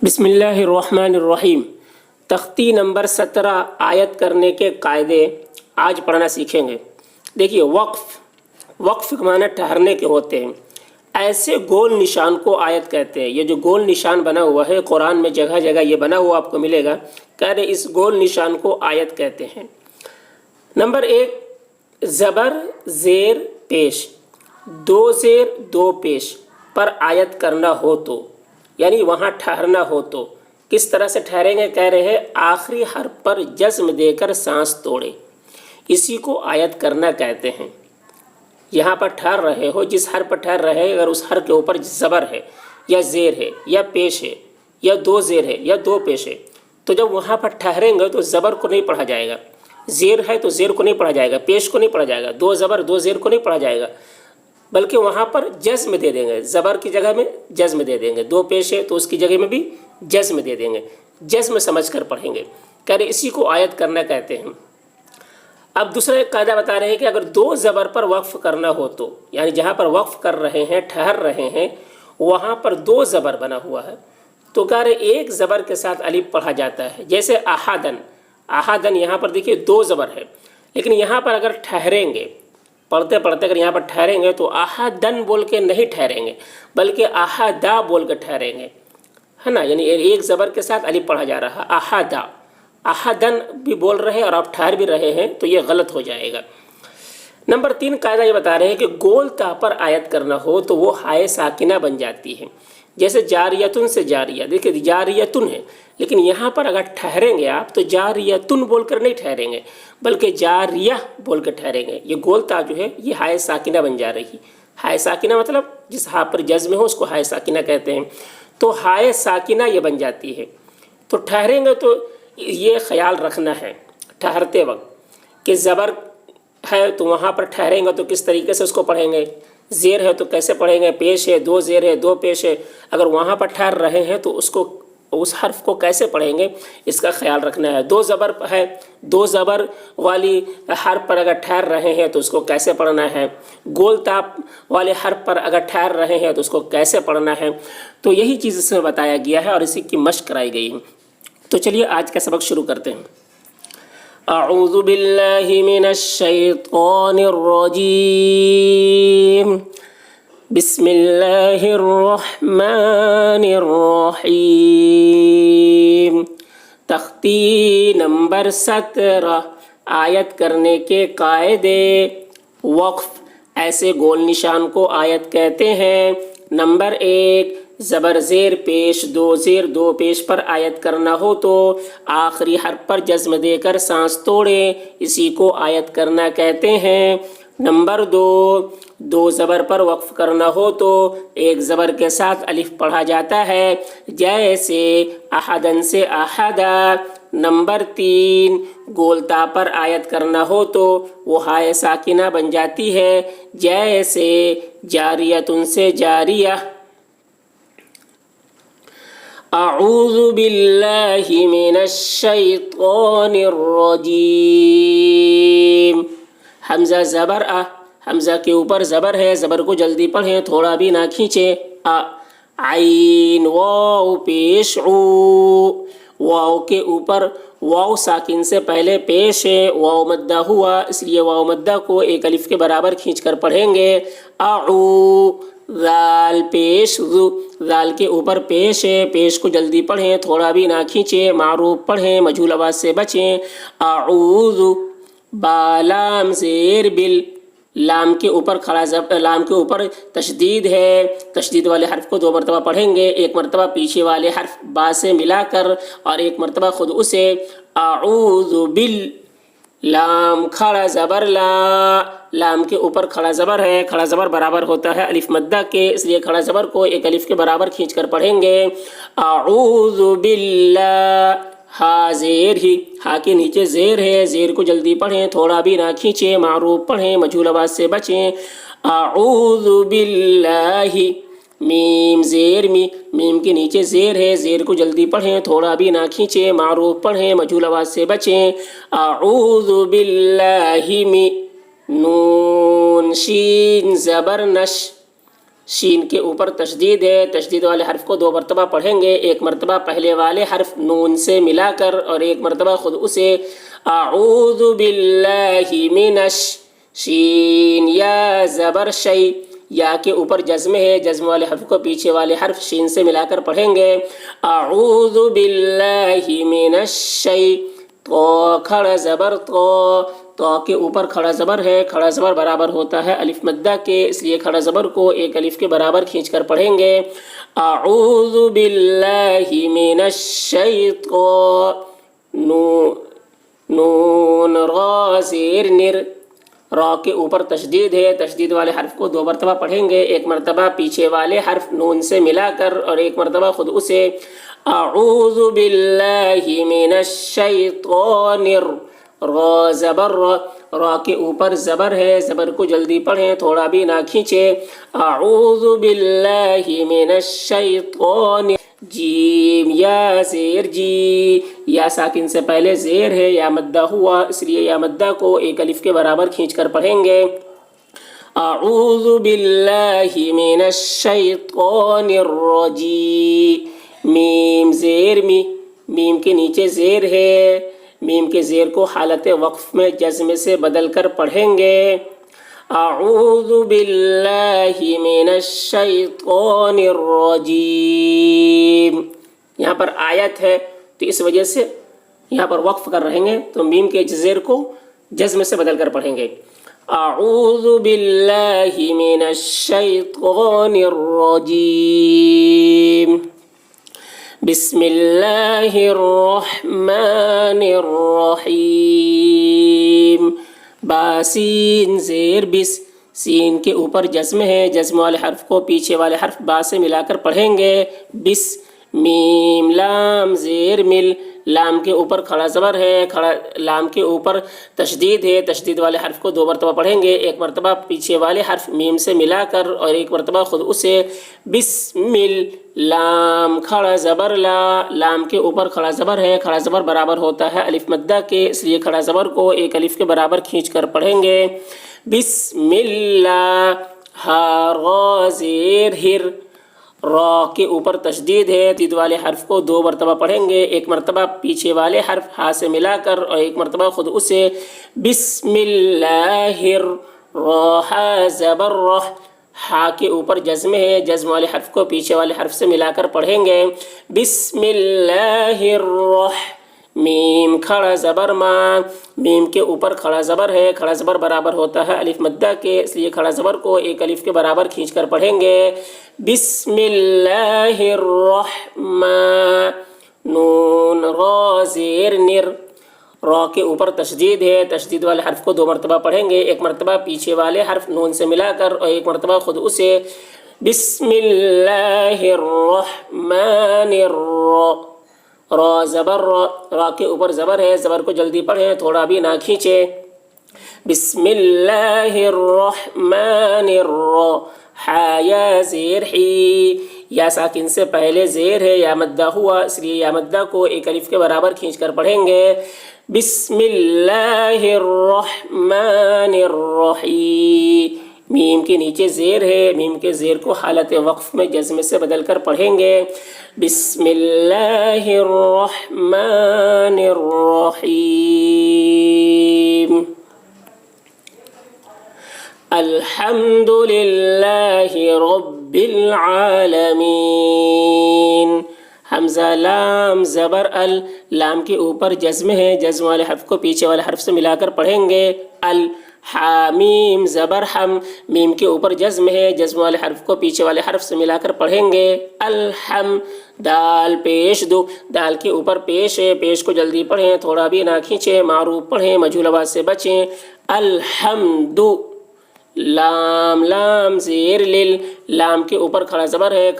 بسم اللہ الرحمن الرحیم۔ تختی نمبر 17 آیت کرنے کے قاعدے آج پڑھنا سیکھیں گے۔ دیکھیے، وقف کے معنی ٹھہرنے کے ہوتے ہیں۔ ایسے گول نشان کو آیت کہتے ہیں۔ یہ جو گول نشان بنا ہوا ہے قرآن میں جگہ جگہ یہ بنا ہوا آپ کو ملے گا، کہہ رہے اس گول نشان کو آیت کہتے ہیں۔ نمبر 1، زبر زیر پیش، دو زیر دو پیش پر آیت کرنا ہو تو، یعنی وہاں ٹھہرنا ہو تو کس طرح سے ٹھہریں گے؟ کہہ رہے ہیں آخری حرف پر جزم دے کر سانس توڑے، اسی کو آیت کرنا کہتے ہیں۔ یہاں پر ٹھہر رہے ہو، جس حرف پر ٹھہر رہے، اگر اس حرف کے اوپر زبر ہے یا زیر ہے یا پیش ہے یا دو زیر ہے یا دو پیش ہے، تو جب وہاں پر ٹھہریں گے تو زبر کو نہیں پڑھا جائے گا۔ زیر ہے تو زیر کو نہیں پڑھا جائے گا، پیش کو نہیں پڑھا جائے گا، دو زبر دو زیر کو نہیں پڑھا جائے گا، بلکہ وہاں پر جزم دے دیں گے۔ زبر کی جگہ میں جزم دے دیں گے، دو پیش ہے تو اس کی جگہ میں بھی جزم دے دیں گے، جزم سمجھ کر پڑھیں گے۔ کہہ رہے اسی کو آیت کرنا کہتے ہیں۔ اب دوسرا ایک قاعدہ بتا رہے ہیں کہ اگر دو زبر پر وقف کرنا ہو تو، یعنی جہاں پر وقف کر رہے ہیں، ٹھہر رہے ہیں، وہاں پر دو زبر بنا ہوا ہے، تو کہہ رہے ایک زبر کے ساتھ الف پڑھا جاتا ہے۔ جیسے احدن، احدن یہاں پر دیکھیے دو زبر ہے، لیکن یہاں پر اگر ٹھہریں گے، پڑھتے پڑھتے اگر یہاں پر ٹھہریں گے تو احدن بول کے نہیں ٹھہریں گے، بلکہ احدا بول کے ٹھہریں گے، ہے نا؟ یعنی ایک زبر کے ساتھ الف پڑھا جا رہا، احدا، احدن بھی بول رہے اور آپ ٹھہر بھی رہے ہیں تو یہ غلط ہو جائے گا۔ نمبر 3 قاعدہ یہ بتا رہے ہیں کہ گول تا پر آیت کرنا ہو تو وہ ہائے ساکنہ بن جاتی ہے۔ جیسے جاریتن سے جاریہ، دیکھیں جاریتن ہے، لیکن یہاں پر اگر ٹھہریں گے آپ تو جاریتن بول کر نہیں ٹھہریں گے، بلکہ جاریہ بول کر ٹھہریں گے۔ یہ گول تا جو ہے یہ ہائے ساکنہ بن جا رہی۔ ہائے ساکنہ مطلب جس ہاں پر جزم ہو اس کو ہائے ساکنہ کہتے ہیں، تو ہائے ساکنہ یہ بن جاتی ہے۔ تو ٹھہریں گے تو یہ خیال رکھنا ہے ٹھہرتے وقت کہ زبر ہے تو وہاں پر ٹھہریں گے تو کس طریقے سے اس کو پڑھیں گے، زیر ہے تو کیسے پڑھیں گے، پیش ہے، دو زیر ہے دو پیش ہے، اگر وہاں پر ٹھہر رہے ہیں تو اس حرف کو کیسے پڑھیں گے اس کا خیال رکھنا ہے۔ دو زبر ہے، دو زبر والی حرف پر اگر ٹھہر رہے ہیں تو اس کو کیسے پڑھنا ہے، گول تاپ والے حرف پر اگر ٹھہر رہے ہیں تو اس کو کیسے پڑھنا ہے، تو یہی چیز اس میں بتایا گیا ہے اور اسی کی مشق کرائی گئی ہے۔ تو چلیے آج کا سبق شروع کرتے ہیں۔ اعوذ باللہ من الشیطان الرجیم، بسم اللہ الرحمن الرحیم۔ تختی نمبر 17 آیت کرنے کے قاعدے۔ وقف، ایسے گول نشان کو آیت کہتے ہیں۔ نمبر 1، زبر زیر پیش، دو زیر دو پیش پر آیت کرنا ہو تو آخری حرف پر جزم دے کر سانس توڑے، اسی کو آیت کرنا کہتے ہیں۔ نمبر 2، دو زبر پر وقف کرنا ہو تو ایک زبر کے ساتھ الف پڑھا جاتا ہے، جیسے احدن سے احدا۔ نمبر 3، گول تا پر آیت کرنا ہو تو وہ ہائے ساکنہ بن جاتی ہے، جیسے جاریتن سے جاریہ۔ اعوذ باللہ من الشیطان الرجیم۔ حمزہ زبر حمزہ کے اوپر زبر ہے، زبر کو جلدی پڑھیں، تھوڑا بھی نہ کھینچیں۔ عین واو پیش عو، واو کے اوپر واو ساکن سے پہلے پیش ہے، واو مدہ ہوا، اس لیے واو مدہ کو ایک الف کے برابر کھینچ کر پڑھیں گے۔ اعو، ذال پیش ذو، ذال کے اوپر پیش ہے، پیش کو جلدی پڑھیں، تھوڑا بھی نہ کھینچیں، معروف پڑھیں، مجہول آواز سے بچیں۔ اعوذ، با لام زیر بل، لام کے اوپر لام کے اوپر تشدید ہے، تشدید والے حرف کو 2 مرتبہ پڑھیں گے، ایک مرتبہ پیچھے والے حرف با سے ملا کر اور ایک مرتبہ خود اسے۔ اعوذ بل، لام کھڑا زبر لا، لام کے اوپر کھڑا زبر ہے، کھڑا زبر برابر ہوتا ہے الف مدہ کے، اس لیے کھڑا زبر کو ایک الف کے برابر کھینچ کر پڑھیں گے۔ اعوذ باللہ، ہا زیر ہی، ہا کے نیچے زیر ہے، زیر کو جلدی پڑھیں، تھوڑا بھی نہ کھینچیں، معروف پڑھیں، مجہول آواز سے بچیں۔ اعوذ باللہ، میم زیر می، میم کے نیچے زیر ہے، زیر کو جلدی پڑھیں، تھوڑا بھی نہ کھینچیں، معروف پڑھیں، مجہول آواز سے بچیں۔ اعوذ باللہ نون شین زبر نش، شین کے اوپر تشدید ہے، تشدید والے حرف کو 2 مرتبہ پڑھیں گے، ایک مرتبہ پہلے والے حرف نون سے ملا کر اور ایک مرتبہ خود اسے۔ اعوذ باللہ من شین یا زبر شی، یا کے اوپر جزم ہے، جزم والے حرف کو پیچھے والے حرف شین سے ملا کر پڑھیں گے۔ اعوذ باللہ من الشی، تو کھڑا زبر تو کے اوپر کھڑا زبر ہے، کھڑا زبر برابر ہوتا ہے الف مدہ کے، اس لیے کھڑا زبر کو ایک الف کے برابر کھینچ کر پڑھیں گے۔ اعوذ باللہ من الشیطان، نون را زیر نر، را کے اوپر تشدید ہے، تشدید والے حرف کو 2 مرتبہ پڑھیں گے، ایک مرتبہ پیچھے والے حرف نون سے ملا کر اور ایک مرتبہ خود اسے۔ اعوذ باللہ من الشیطان، را زبر، را کے اوپر زبر ہے، زبر کو جلدی پڑھیں، تھوڑا بھی نہ کھینچیں۔ اعوذ باللہ من الشیطان، جیم یا زیر جی، یا ساکن سے پہلے زیر ہے، یا مدہ ہوا، اس لیے یا مدہ کو ایک الف کے برابر کھینچ کر پڑھیں گے۔ اعوذ باللہ من الشیطان الرجیم، میم زیر می، میم کے نیچے زیر ہے، میم کے زیر کو حالت وقف میں جزم سے بدل کر پڑھیں گے۔ اعوذ باللہ من الشیطان الرجیم، یہاں پر آیت ہے تو اس وجہ سے یہاں پر وقف کر رہیں گے، تو میم کے زیر کو جزم سے بدل کر پڑھیں گے۔ اعوذ باللہ من الشیطان الرجیم، بسم اللہ الرحمن الرحیم، باسین زیر بس، سین کے اوپر جزم ہے، جزم والے حرف کو پیچھے والے حرف با سے ملا کر پڑھیں گے۔ بس، میم لام زیر مل، لام کے اوپر کھڑا زبر ہے، لام کے اوپر تشدید ہے، تشدید والے حرف کو 2 مرتبہ پڑھیں گے، ایک مرتبہ پیچھے والے حرف میم سے ملا کر اور ایک مرتبہ خود اسے۔ بسم لام کھڑا زبر لا، لام کے اوپر کھڑا زبر ہے، کھڑا زبر برابر ہوتا ہے الف مدہ کے، اس لیے کھڑا زبر کو ایک الف کے برابر کھینچ کر پڑھیں گے۔ بسم اللہ، ہا را زیر ہر، را کے اوپر تشدید ہے، تشدید والے حرف کو 2 مرتبہ پڑھیں گے، ایک مرتبہ پیچھے والے حرف ہا سے ملا کر اور ایک مرتبہ خود اسے۔ بسم اللہ را، ہا زبر رہ، ہا کے اوپر جزم ہے، جزم والے حرف کو پیچھے والے حرف سے ملا کر پڑھیں گے۔ بسم اللہ میم کھڑا زبر ما، میم کے اوپر کھڑا زبر ہے، کھڑا زبر برابر ہوتا ہے الف مدہ کے، اس لیے کھڑا زبر کو ایک الف کے برابر کھینچ کر پڑھیں گے۔ بسم اللہ الرحمن، نون را زیر نر، را کے اوپر تشدید ہے، تشدید والے حرف کو 2 مرتبہ پڑھیں گے، ایک مرتبہ پیچھے والے حرف نون سے ملا کر اور ایک مرتبہ خود اسے۔ بسم اللہ الرحمن الرحیم، را زبر، را کے اوپر زبر ہے، زبر کو جلدی پڑھیں، تھوڑا بھی نہ کھینچیں۔ بسم اللہ الرحمن الرحیم، ہا یا زیر ہی، یا ساکن سے پہلے زیر ہے، یا مدہ ہوا، اس لیے یا مدہ کو ایک الف کے برابر کھینچ کر پڑھیں گے۔ بسم اللہ الرحمن الرحیم، میم کے نیچے زیر ہے، میم کے زیر کو حالت وقف میں جزم سے بدل کر پڑھیں گے۔ بسم اللہ الرحمن الرحیم، الحمد للہ رب العالمین، حمزہ لام زبر ال، لام کے اوپر جزم ہے، جزم والے حرف کو پیچھے والے حرف سے ملا کر پڑھیں گے۔ ال، حامیم زبر ہم، میم کے اوپر جزم ہے، جزم والے حرف کو پیچھے والے حرف سے ملا کر پڑھیں گے۔ الحم، دال پیش دو، دال کے اوپر پیش ہے، پیش کو جلدی پڑھیں، تھوڑا بھی نہ کھینچیں، معروف پڑھیں، مجہول آواز سے بچیں۔ الحمد، لام لام زیر لل، لام کے اوپر کھڑا زبر ہے،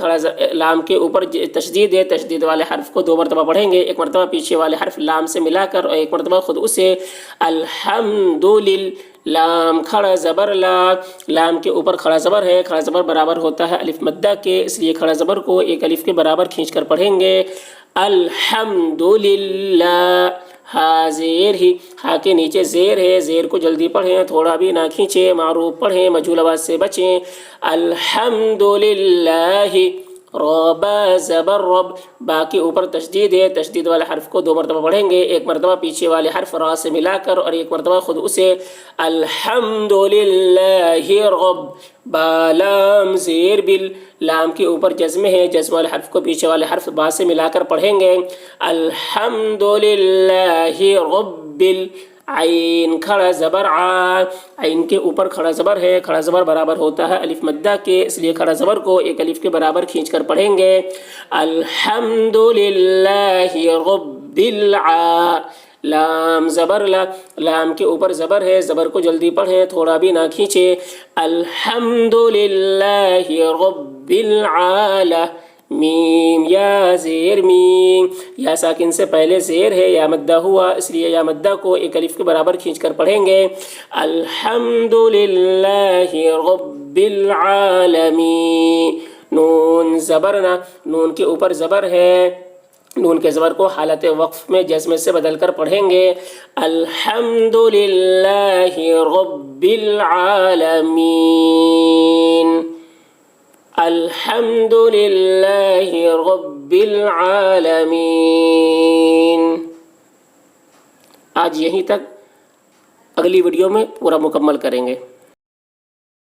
لام کے اوپر تشدید ہے، تشدید والے حرف کو 2 مرتبہ پڑھیں گے، ایک مرتبہ پیچھے والے حرف لام سے ملا کر اور ایک مرتبہ خود اسے۔ الحمد لل، لام کھڑا زبر لا، لام کے اوپر کھڑا زبر ہے، کھڑا زبر برابر ہوتا ہے الف مدہ کے، اس لیے کھڑا زبر کو ایک الف کے برابر کھینچ کر پڑھیں گے۔ الحمدللہ، ہا زیر ہی، ہا کے نیچے زیر ہے، زیر کو جلدی پڑھیں، تھوڑا بھی نہ کھینچیں، معروف پڑھیں، مجھول آواز سے بچیں۔ الحمدللہ، ربا زبر رب، با کے اوپر تشدید ہے، تشدید والے حرف کو 2 مرتبہ پڑھیں گے، ایک مرتبہ پیچھے والے حرف را سے ملا کر اور ایک مرتبہ خود اسے۔ الحمدللہ رب، با لام زیر بل، لام کے اوپر جزم ہے، جزم والے حرف کو پیچھے والے حرف با سے ملا کر پڑھیں گے۔ الحمدللہ رب عین کھڑا زبر آ، عین کے اوپر کھڑا زبر ہے، کھڑا زبر برابر ہوتا ہے الف مدہ کے، اس لیے کھڑا زبر کو ایک الف کے برابر کھینچ کر پڑھیں گے۔ الحمدللہ رب العا، لام زبر لا، لام کے اوپر زبر ہے، زبر کو جلدی پڑھیں، تھوڑا بھی نہ کھینچیں۔ الحمدللہ رب العالمین، میم یا زیر میم، یا ساکن سے پہلے زیر ہے، یا مدہ ہوا، اس لیے یا مدہ کو ایک الف کے برابر کھینچ کر پڑھیں گے۔ الحمدللہ رب العالمین، نون زبر نہ، نون کے اوپر زبر ہے، نون کے زبر کو حالت وقف میں جزم سے بدل کر پڑھیں گے۔ الحمدللہ رب العالمین، الحمدللہ رب العالمین۔ آج یہیں تک، اگلی ویڈیو میں پورا مکمل کریں گے۔